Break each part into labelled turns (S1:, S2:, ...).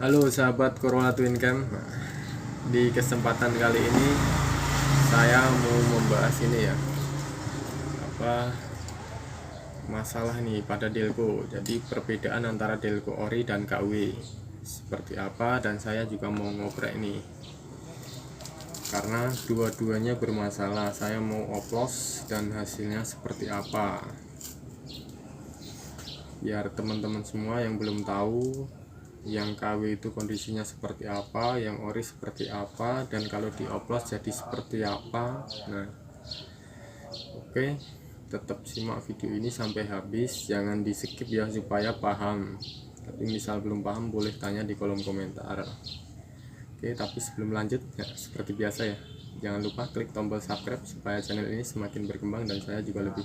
S1: Halo sahabat Corolla Twin Cam. Di kesempatan kali ini saya mau membahas ini ya, apa masalah nih pada Delco. Jadi perbedaan antara Delco Ori dan KW seperti apa, dan saya juga mau ngoprek ini karena dua-duanya bermasalah. Saya mau oplos dan hasilnya seperti apa, biar teman-teman semua yang belum tahu yang KW itu kondisinya seperti apa, yang ori seperti apa, dan kalau dioplos jadi seperti apa. Nah, oke, tetap simak video ini sampai habis, jangan di skip ya supaya paham. Tapi misal belum paham boleh tanya di kolom komentar. Oke, tapi sebelum lanjut ya, seperti biasa ya, jangan lupa klik tombol subscribe supaya channel ini semakin berkembang dan saya juga lebih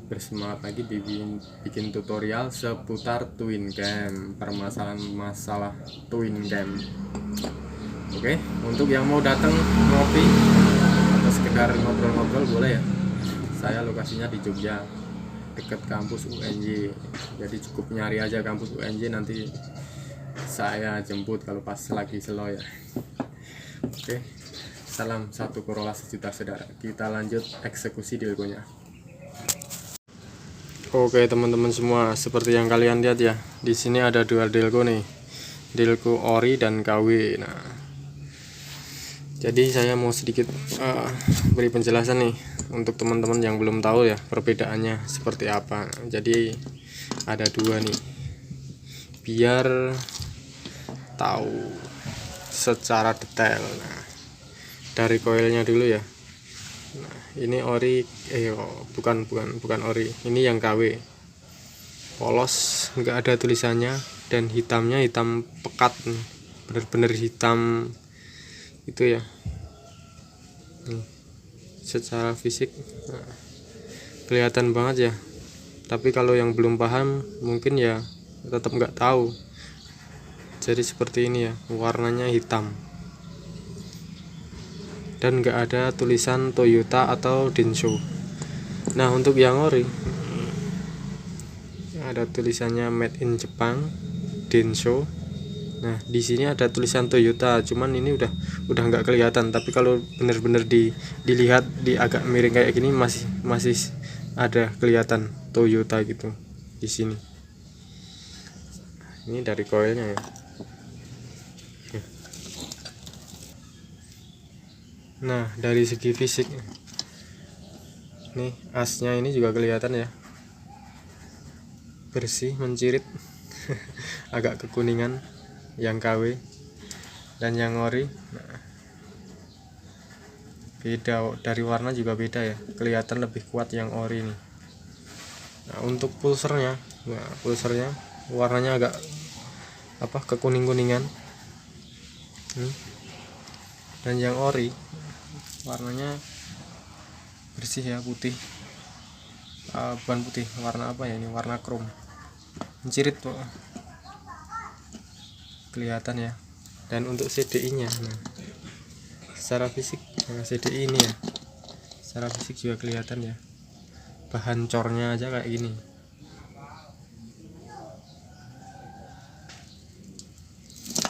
S1: bersemangat lagi bikin tutorial seputar twin cam, permasalahan masalah twin cam. Oke, untuk yang mau datang ngopi atau sekedar ngobrol-ngobrol boleh ya. Saya lokasinya di Jogja, dekat kampus UNJ. Jadi cukup nyari aja kampus UNJ, nanti saya jemput kalau pas lagi slow ya. Oke, salam satu Corolla sejuta saudara. Kita lanjut eksekusi delconya. Oke teman-teman semua, seperti yang kalian lihat ya, di sini ada dua delco nih, delco ori dan KW. Nah, jadi saya mau sedikit beri penjelasan nih untuk teman-teman yang belum tahu ya perbedaannya seperti apa. Jadi ada dua nih, biar tahu secara detail. Nah, dari koilnya dulu ya. Nah, ini ori, bukan ori, ini yang KW, polos, nggak ada tulisannya, dan hitamnya hitam pekat, bener-bener hitam itu ya. Nih, secara fisik nah, kelihatan banget ya, tapi kalau yang belum paham mungkin ya tetap nggak tahu. Jadi seperti ini ya, warnanya hitam dan nggak ada tulisan Toyota atau Denso. Nah, untuk yang ori ada tulisannya Made in Jepang, Denso. Nah, di sini ada tulisan Toyota, cuman ini udah nggak kelihatan. Tapi kalau bener-bener dilihat di agak miring kayak gini masih ada kelihatan Toyota gitu di sini. Ini dari koilnya ya. Nah, dari segi fisik nih, asnya ini juga kelihatan ya, bersih, mencirit. Agak kekuningan yang KW, dan yang ori nah, beda dari warna juga beda ya, kelihatan lebih kuat yang ori nih. Nah, untuk pulsernya, warnanya agak kekuning-kuningan. Dan yang ori warnanya bersih ya, putih, bukan putih, warna apa ya ini, warna krom, mencirit tuh kelihatan ya. Dan untuk CDI nya nah, secara fisik CDI ini ya, secara fisik juga kelihatan ya, bahan cornya aja kayak gini.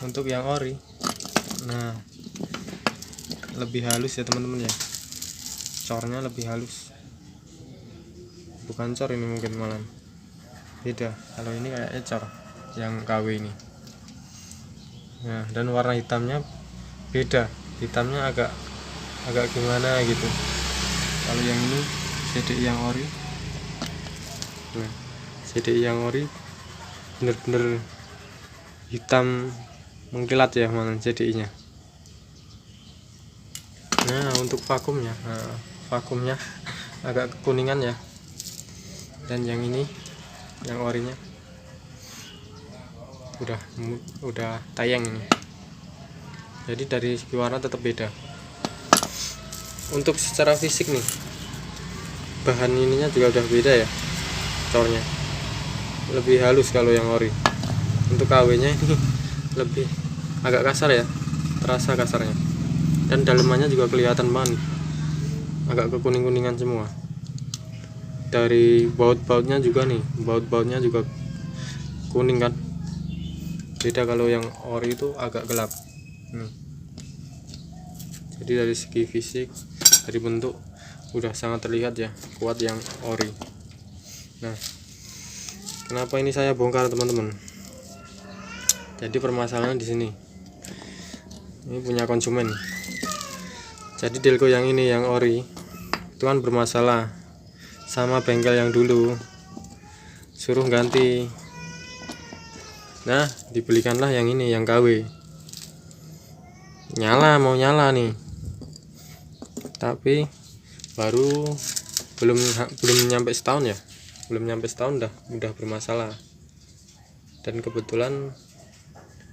S1: Untuk yang ori nah, lebih halus ya teman-teman ya, cornya lebih halus, bukan cor ini, mungkin malah beda. Kalau ini kayaknya cor yang KW ini. Nah, dan warna hitamnya beda, hitamnya agak gimana gitu. Kalau yang ini CDI yang ori, nah, CDI yang ori bener-bener hitam mengkilat ya, mana CDI nya. Nah, untuk vakumnya, vakumnya agak kekuningan ya. Dan yang ini, yang orinya udah tayang ini. Jadi dari segi warna tetap beda. Untuk secara fisik nih, bahan ininya juga udah beda ya, cornya lebih halus kalau yang ori. Untuk KW nya ini lebih agak kasar ya, terasa kasarnya. Dan dalemannya juga kelihatan banget, agak kekuning-kuningan semua. Dari baut-bautnya juga nih, baut-bautnya juga kuning kan. beda kalau yang ori itu agak gelap. Jadi dari segi fisik, dari bentuk udah sangat terlihat ya kuat yang ori. Nah, kenapa ini saya bongkar teman-teman? Jadi permasalahan di sini. Ini punya konsumen. Jadi Delco yang ini yang ori itu kan bermasalah sama bengkel yang dulu, suruh ganti. Nah, dibelikanlah yang ini yang KW. Mau nyala nih. Tapi baru belum nyampe setahun ya. Belum nyampe setahun udah bermasalah. Dan kebetulan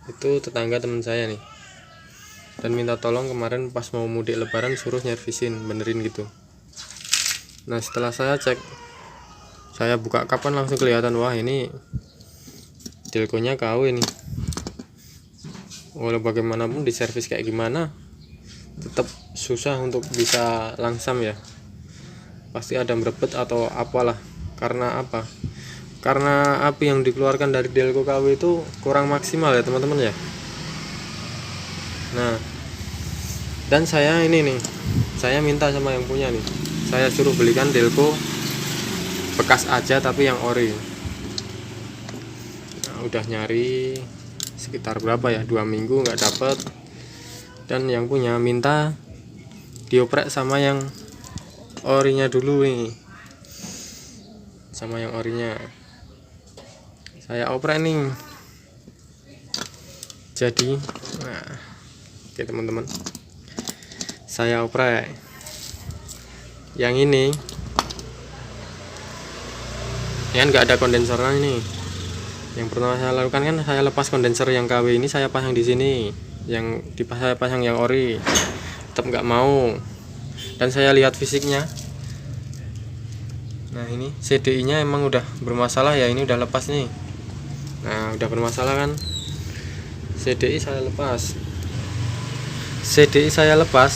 S1: itu tetangga teman saya nih. Dan minta tolong kemarin pas mau mudik lebaran suruh nyervisin, benerin gitu. Nah, setelah saya cek, saya buka kapan langsung kelihatan, wah ini Delco-nya KW nih. Walau bagaimanapun diservis kayak gimana tetap susah untuk bisa langsam ya, pasti ada merebet atau apalah. Karena apa? Karena api yang dikeluarkan dari Delco KW itu kurang maksimal ya teman-teman ya. Nah, dan saya ini nih, saya minta sama yang punya nih, saya suruh belikan Delco bekas aja tapi yang ori. Nah, udah nyari sekitar berapa ya, 2 minggu nggak dapet. Dan yang punya minta dioprek sama yang orinya dulu nih, sama yang orinya saya oprek nih. Jadi nah, oke teman-teman, saya oprek yang ini kan nggak ada kondensernya ini. Yang pertama saya lakukan kan saya lepas kondenser yang KW ini, saya pasang di sini. Yang saya pasang yang ori tetap nggak mau. Dan saya lihat fisiknya, nah ini CDI nya emang udah bermasalah ya, ini udah lepas nih. Nah, udah bermasalah kan, CDI saya lepas,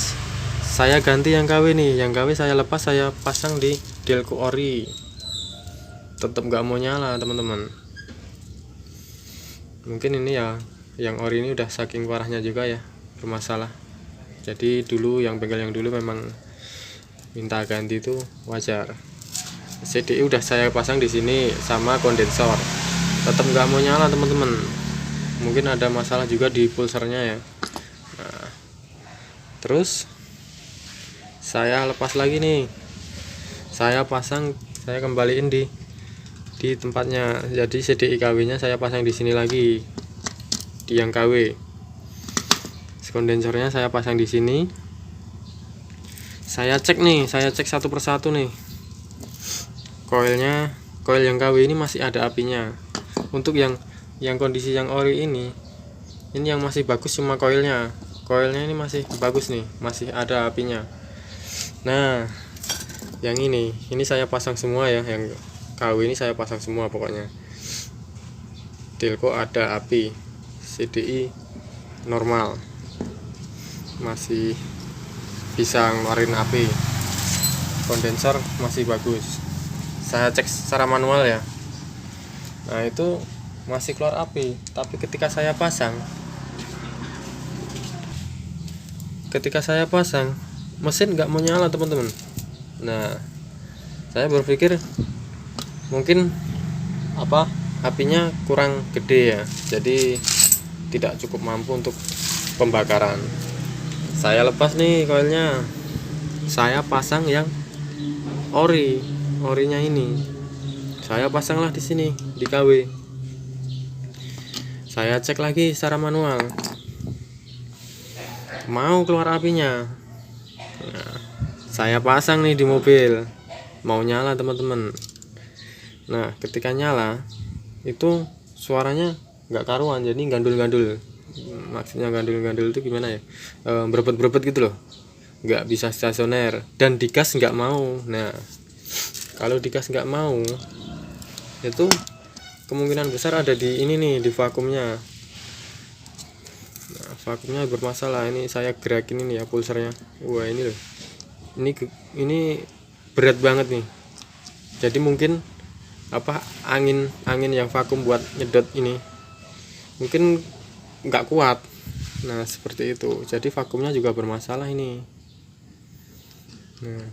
S1: saya ganti yang KW nih. Yang KW saya lepas, saya pasang di Delco ori, tetap nggak mau nyala teman-teman. Mungkin ini ya yang ori ini udah saking parahnya juga ya bermasalah. Jadi dulu yang bengkel yang dulu memang minta ganti itu wajar. CDI udah saya pasang di sini sama kondensor, tetap nggak mau nyala teman-teman. Mungkin ada masalah juga di pulsernya ya. Nah, terus saya lepas lagi nih, saya pasang, saya kembaliin di tempatnya. Jadi CDI KW nya saya pasang di sini lagi, di yang KW. Kondensornya saya pasang di sini. Saya cek nih, satu persatu nih. Koil yang KW ini masih ada apinya. Untuk yang kondisi yang ori ini yang masih bagus cuma koilnya. Koilnya ini masih bagus nih, masih ada apinya. Nah, yang ini saya pasang semua ya, yang KW ini saya pasang semua pokoknya. Delco ada api, CDI normal, masih bisa ngeluarin api, kondensor masih bagus. Saya cek secara manual ya. Nah, itu masih keluar api, tapi ketika saya pasang mesin nggak mau nyala teman-teman. Nah, saya berpikir mungkin apinya kurang gede ya, jadi tidak cukup mampu untuk pembakaran. Saya lepas nih koilnya, saya pasang yang orinya ini, saya pasanglah di sini di KW. Saya cek lagi secara manual, mau keluar apinya. Nah, saya pasang nih di mobil, mau nyala teman-teman. Nah, ketika nyala itu suaranya nggak karuan, jadi gandul-gandul. Maksudnya gandul-gandul itu gimana ya, berebet-berebet gitu loh, nggak bisa stasioner. Dan digas nggak mau. Nah, kalau digas nggak mau itu kemungkinan besar ada di ini nih, di vakumnya. Nah, vakumnya bermasalah. Ini saya gerakin ini ya pulsernya. Wah, ini loh, ini berat banget nih. Jadi mungkin angin yang vakum buat nyedot ini mungkin nggak kuat. Nah seperti itu, jadi vakumnya juga bermasalah ini. Nah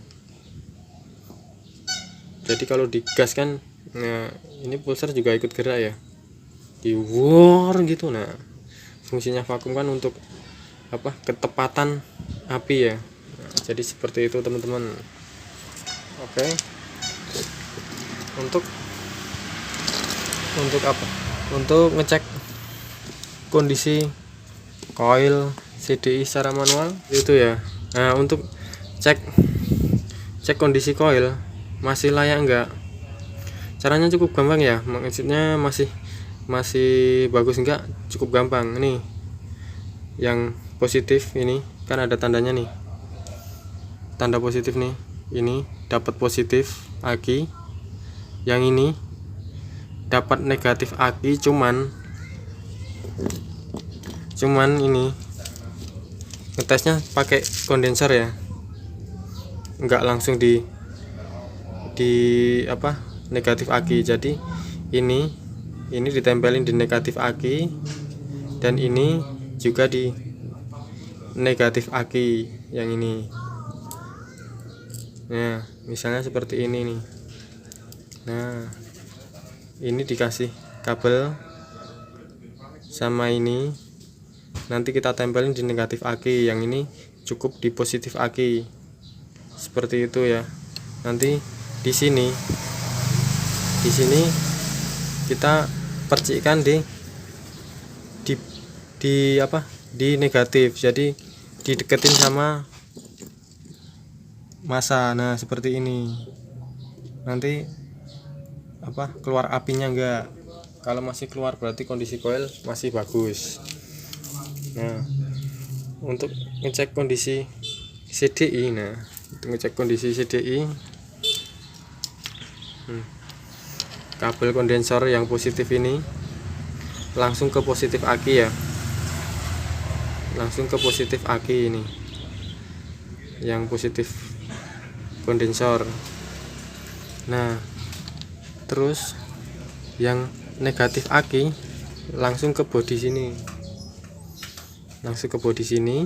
S1: jadi kalau digas kan, nah ini pulsar juga ikut gerak ya, di war gitu. Nah fungsinya vakum kan untuk apa, ketepatan api ya. Nah, jadi seperti itu teman-teman. Oke, untuk apa, untuk ngecek kondisi coil CDI secara manual itu ya. Nah untuk cek kondisi coil masih layak enggak, caranya cukup gampang ya, maksudnya masih bagus enggak, cukup gampang. Ini yang positif ini kan ada tandanya nih, tanda positif nih, ini dapat positif aki, yang ini dapat negatif aki, cuman ini ngetesnya pakai kondenser ya, enggak langsung di apa, negatif aki. Jadi ini ditempelin di negatif aki, dan ini juga di negatif aki yang ini. Nah misalnya seperti ini nih. Nah ini dikasih kabel sama ini, nanti kita tempelin di negatif aki, yang ini cukup di positif aki, seperti itu ya. Nanti di sini kita percikkan di apa, di negatif, jadi dideketin sama masa. Nah seperti ini, nanti apa, keluar apinya enggak. Kalau masih keluar berarti kondisi coil masih bagus. Nah untuk ngecek kondisi CDI, nah untuk ngecek kondisi CDI, kabel kondensor yang positif ini langsung ke positif aki ya, langsung ke positif aki ini, yang positif kondensor. Nah terus yang negatif aki langsung ke bodi sini, langsung ke bodi sini.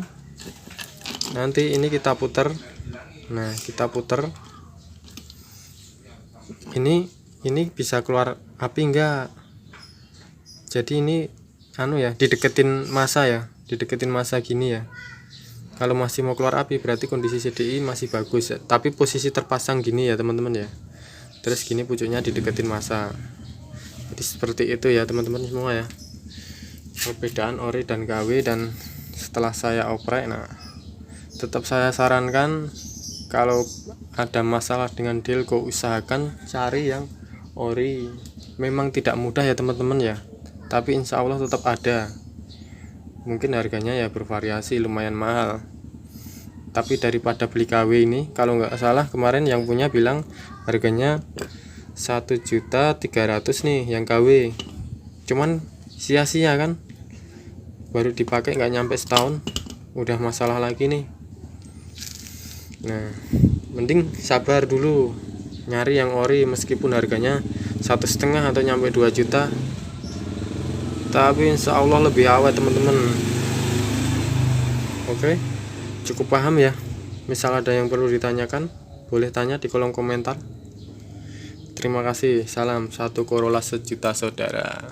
S1: Nanti ini kita puter. Nah kita puter ini bisa keluar api enggak. Jadi ini anu ya, dideketin masa ya, dideketin masa gini ya. Kalau masih mau keluar api berarti kondisi CDI masih bagus ya. Tapi posisi terpasang gini ya teman-teman ya, terus gini pucuknya dideketin masa. Jadi seperti itu ya teman-teman semua ya, perbedaan ori dan KW. Dan setelah saya oprek, nah tetap saya sarankan kalau ada masalah dengan Delco usahakan cari yang ori. Memang tidak mudah ya teman-teman ya, tapi insya Allah tetap ada. Mungkin harganya ya bervariasi, lumayan mahal, tapi daripada beli KW ini, kalau nggak salah kemarin yang punya bilang harganya 1.300.000 nih yang KW. Cuman sia-sia kan, baru dipakai nggak nyampe setahun udah masalah lagi nih. Nah mending sabar dulu nyari yang ori, meskipun harganya 1,5 atau nyampe 2 juta, tapi insya Allah lebih awet teman-teman. Oke, cukup paham ya? Misal ada yang perlu ditanyakan, boleh tanya di kolom komentar. Terima kasih. Salam satu Corolla sejuta saudara.